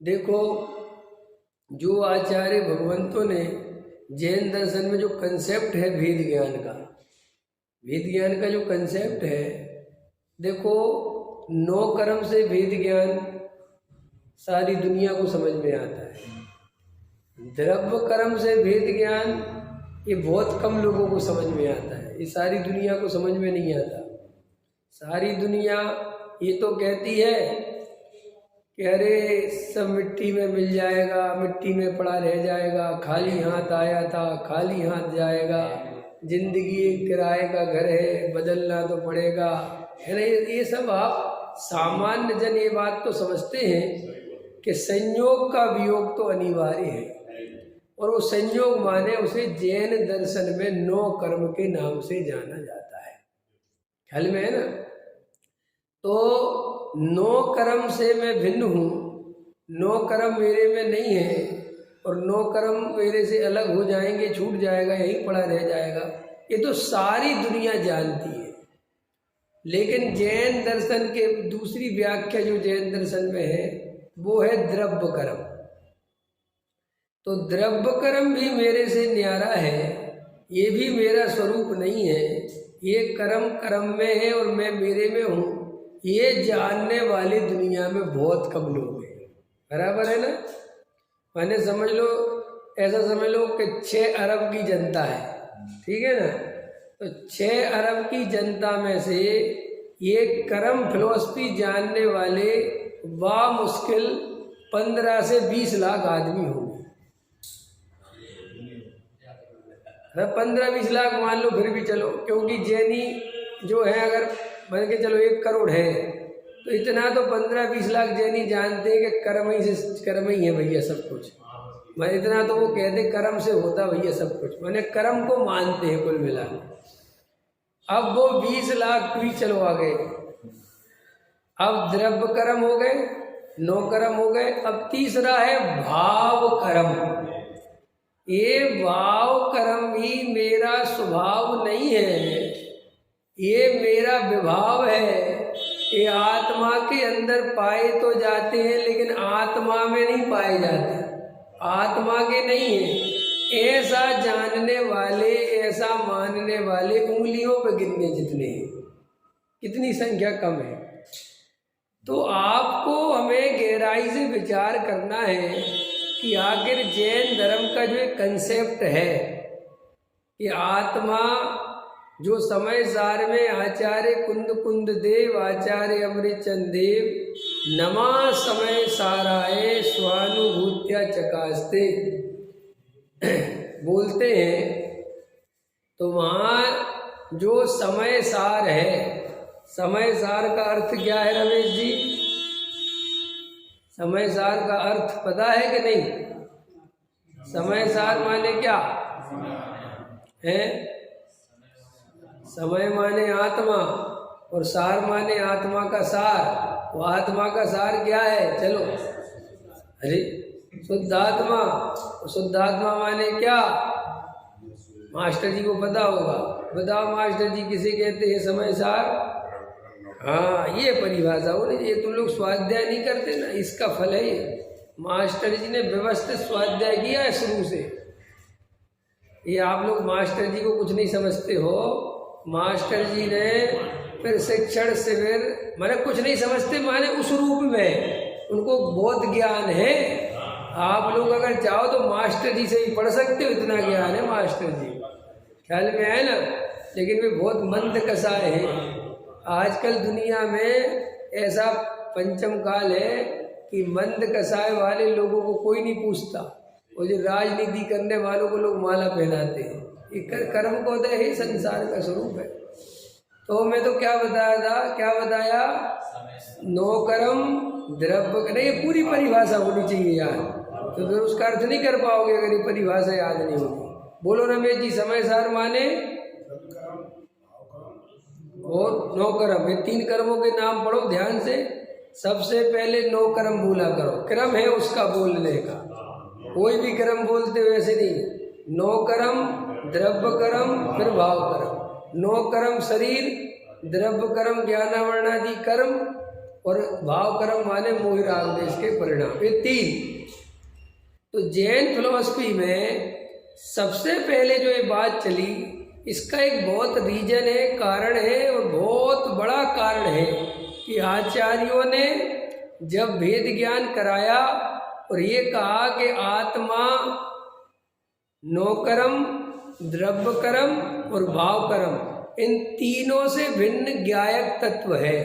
देखो, जो आचार्य भगवंतों ने जैन दर्शन में जो कंसेप्ट है वेद ज्ञान का जो कंसेप्ट है, देखो 9 कर्म से वेद ज्ञान सारी दुनिया को समझ में आता है। द्रव्य कर्म से वेद ज्ञान ये बहुत कम लोगों को समझ में आता है, ये सारी दुनिया को समझ में नहीं आता। सारी दुनिया ये तो कहती है कि अरे सब मिट्टी में मिल जाएगा, मिट्टी में पड़ा रह जाएगा, खाली हाथ आया था खाली हाथ जाएगा, जिंदगी एक किराए का घर है, बदलना तो पड़ेगा, है ना। ये सब आप सामान्य जन ये बात तो समझते हैं कि संयोग का वियोग तो अनिवार्य है, और वो संयोग माने उसे जैन दर्शन में 9 कर्म के नाम से जाना जाता है। ख्याल में है ना। तो 9 कर्म से मैं भिन्न हूँ, 9 कर्म मेरे में नहीं है, और 9 कर्म मेरे से अलग हो जाएंगे, छूट जाएगा, यहीं पड़ा रह जाएगा, ये तो सारी दुनिया जानती है। लेकिन जैन दर्शन के दूसरी व्याख्या जो जैन दर्शन में है वो है द्रव्य कर्म। तो द्रव्य कर्म भी मेरे से न्यारा है, ये भी मेरा स्वरूप नहीं है, ये कर्म कर्म में है और मैं मेरे में हूँ, ये जानने वाले दुनिया में बहुत कम लोग हैं। बराबर है ना। मैंने समझ लो, ऐसा समझ लो कि 6 अरब की जनता है, ठीक है ना। तो 6 अरब की जनता में से ये कर्म फिलॉसफी जानने वाले मुश्किल 15 से 20 लाख आदमी होंगे। 15-20 लाख मान लो फिर भी चलो, क्योंकि जैनी जो है अगर मान के चलो 1 करोड़ है, तो इतना तो 15-20 लाख जैनी जानते हैं कि कर्म ही है भैया सब कुछ। मैं इतना तो वो कहते कर्म से होता भैया सब कुछ, मैंने कर्म को मानते हैं कुल मिला। अब वो 20 लाख भी चलो आ गए, अब द्रव्य कर्म हो गए, 9 कर्म हो गए। अब तीसरा है भाव कर्म। ये भाव कर्म भी मेरा स्वभाव नहीं है, ये मेरा विभाव है। ये आत्मा के अंदर पाए तो जाते हैं, लेकिन आत्मा में नहीं पाए जाते, आत्मा के नहीं है। ऐसा जानने वाले, ऐसा मानने वाले उंगलियों पे गिनने जितने हैं, कितनी संख्या कम है। तो आपको हमें गहराई से विचार करना है कि आखिर जैन धर्म का जो एक कंसेप्ट है कि आत्मा जो समय सार में आचार्य कुंद देव, आचार्य अमृतचंद देव नमा समय साराए स्वानुभूत्या चकास्ते बोलते हैं, तो वहाँ जो समय सार है, समय सार का अर्थ क्या है रमेश जी? समय सार का अर्थ पता है कि नहीं? समय सार माने क्या है? समय माने आत्मा, और सार माने आत्मा का सार। वो आत्मा का सार क्या है? चलो, अरे शुद्धात्मा। शुद्धात्मा माने क्या? मास्टर जी को पता होगा, बताओ मास्टर जी किसे कहते हैं समय सार? हाँ, ये परिभाषा हो नहीं, ये तुम लोग स्वाध्याय नहीं करते ना, इसका फल है ये। मास्टर जी ने व्यवस्थित स्वाध्याय किया है शुरू से। ये आप लोग मास्टर जी को कुछ नहीं समझते हो। मास्टर जी ने फिर शिक्षण शिविर माने कुछ नहीं समझते, माने उस रूप में उनको बहुत ज्ञान है। आप लोग अगर चाहो तो मास्टर जी से ही पढ़ सकते हो, इतना ज्ञान है मास्टर जी, ख्याल में है ना। लेकिन वे बहुत मंद कसाए हैं। आजकल दुनिया में ऐसा पंचम काल है कि मंद कसाए वाले लोगों को कोई नहीं पूछता, वो जो राजनीति करने वालों को लोग माला पहनाते हैं। ये कर्म को दे ही संसार का स्वरूप है। तो मैं तो क्या बताया था, क्या बताया? 9 कर्म द्रव्य, नहीं, ये पूरी परिभाषा होनी चाहिए यार, तो फिर उसका अर्थ नहीं कर पाओगे अगर ये परिभाषा याद नहीं होगी। बोलो रमेश जी, समय सार माने और 9 कर्म। ये 3 कर्मों के नाम पढ़ो ध्यान से। सबसे पहले 9 कर्म बोला करो, क्रम है उसका बोलने का, कोई भी कर्म बोलते वैसे नहीं। 9 कर्म, द्रव्य कर्म, फिर भाव कर्म। 9 कर्म शरीर, द्रव्य कर्म ज्ञानावरणादि कर्म, और भाव कर्म माने मोह राग द्वेष के परिणाम, ये 3। तो जैन फिलोसफी में सबसे पहले जो ये बात चली, इसका एक बहुत रीजन है, कारण है, और बहुत बड़ा कारण है कि आचार्यों ने जब भेद ज्ञान कराया और ये कहा कि आत्मा नौकर्म, द्रव्य कर्म और भाव कर्म, इन तीनों से भिन्न ज्ञायक तत्व है,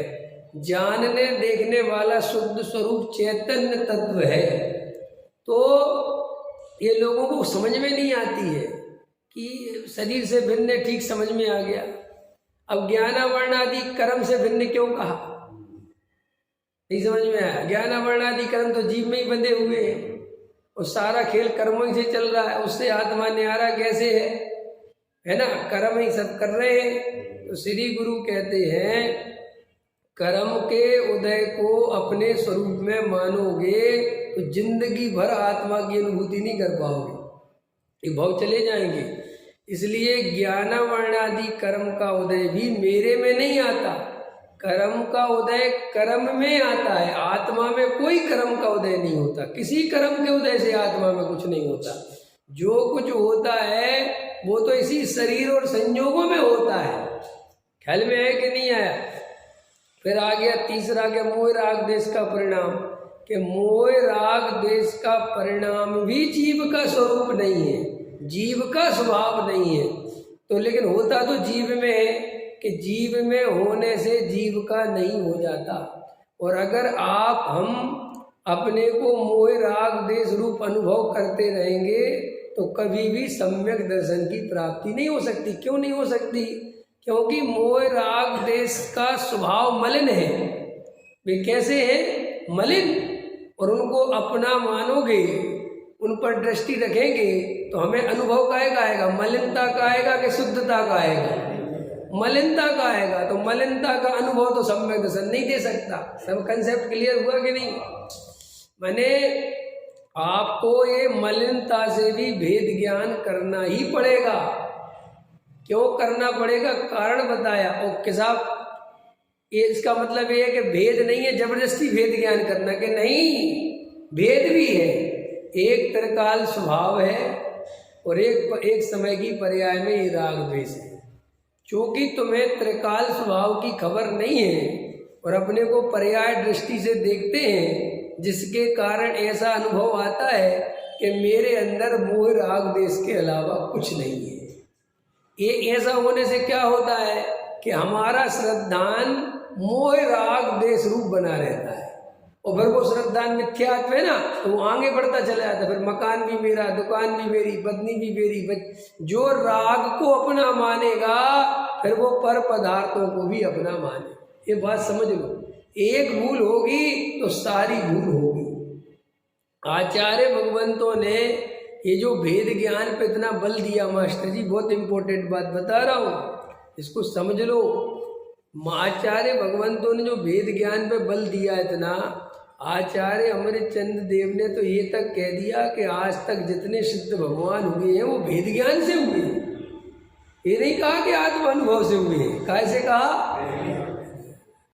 जानने देखने वाला शुद्ध स्वरूप चैतन्य तत्व है। तो ये लोगों को समझ में नहीं आती है कि शरीर से भिन्न, ठीक समझ में आ गया। अब ज्ञानावरण आदि कर्म से भिन्न क्यों कहा, नहीं समझ में आया। ज्ञानावरण आदि कर्म तो जीव में ही बंधे हुए हैं और सारा खेल कर्मों से चल रहा है, उससे आत्मा न्यारा कैसे है ना, कर्म ही सब कर रहे हैं। तो श्री गुरु कहते हैं कर्म के उदय को अपने स्वरूप में मानोगे तो जिंदगी भर आत्मा की अनुभूति नहीं कर पाओगे, ये भाव चले जाएंगे। इसलिए ज्ञानावरणादि कर्म का उदय भी मेरे में नहीं आता, कर्म का उदय कर्म में आता है, आत्मा में कोई कर्म का उदय नहीं होता। किसी कर्म के उदय से आत्मा में कुछ नहीं होता। जो कुछ होता है वो तो इसी शरीर और संयोगों में होता है। ख्याल में है कि नहीं आया। फिर आ गया तीसरा के मोह राग द्वेष का परिणाम, कि मोह राग द्वेष का परिणाम भी जीव का स्वरूप नहीं है, जीव का स्वभाव नहीं है। तो लेकिन होता तो जीव में है कि जीव में होने से जीव का नहीं हो जाता। और अगर हम अपने को मोह राग द्वेष रूप अनुभव करते रहेंगे तो कभी भी सम्यक दर्शन की प्राप्ति नहीं हो सकती। क्यों नहीं हो सकती? क्योंकि मोह राग द्वेष का स्वभाव मलिन है। वे कैसे हैं? मलिन। और उनको अपना मानोगे, उन पर दृष्टि रखेंगे तो हमें अनुभव काहेगा आएगा? मलिनता का आएगा कि शुद्धता का आएगा? मलिनता का आएगा। तो मलिनता का अनुभव तो सम्यक दर्शन नहीं दे सकता। सब कंसेप्ट क्लियर हुआ कि नहीं? मैंने आपको ये मलिनता से भी भेद ज्ञान करना ही पड़ेगा। क्यों करना पड़ेगा? कारण बताया। ओके साहब, ये इसका मतलब ये है कि भेद नहीं है जबरदस्ती भेद ज्ञान करना, कि नहीं, भेद भी है। एक त्रिकाल स्वभाव है और एक समय की पर्याय में ये राग द्वेष है। क्योंकि तुम्हें त्रिकाल स्वभाव की खबर नहीं है और अपने को पर्याय दृष्टि से देखते हैं, जिसके कारण ऐसा अनुभव आता है कि मेरे अंदर मोह राग द्वेष के अलावा कुछ नहीं है। ये ऐसा होने से क्या होता है कि हमारा श्रद्धान मोह राग द्वेष रूप बना रहता है। और फिर वो श्रद्धान मिथ्यात्व है ना, तो वो आगे बढ़ता चला जाता है। फिर मकान भी मेरा, दुकान भी मेरी, पत्नी भी मेरी। जो राग को अपना मानेगा फिर वो पर पदार्थों को भी अपना माने। ये बात समझ लो। एक भूल होगी तो सारी भूल होगी। आचार्य भगवंतों ने ये जो भेद ज्ञान पे इतना बल दिया, मास्टर जी बहुत इंपॉर्टेंट बात बता रहा हूँ, इसको समझ लो। आचार्य भगवंतों ने जो भेद ज्ञान पे बल दिया इतना, आचार्य अमृतचंद्र देव ने तो ये तक कह दिया कि आज तक जितने सिद्ध भगवान हुए हैं वो भेद ज्ञान से हुए हैं। ये नहीं कहा कि आत्म अनुभव से हुए हैं। कैसे कहा?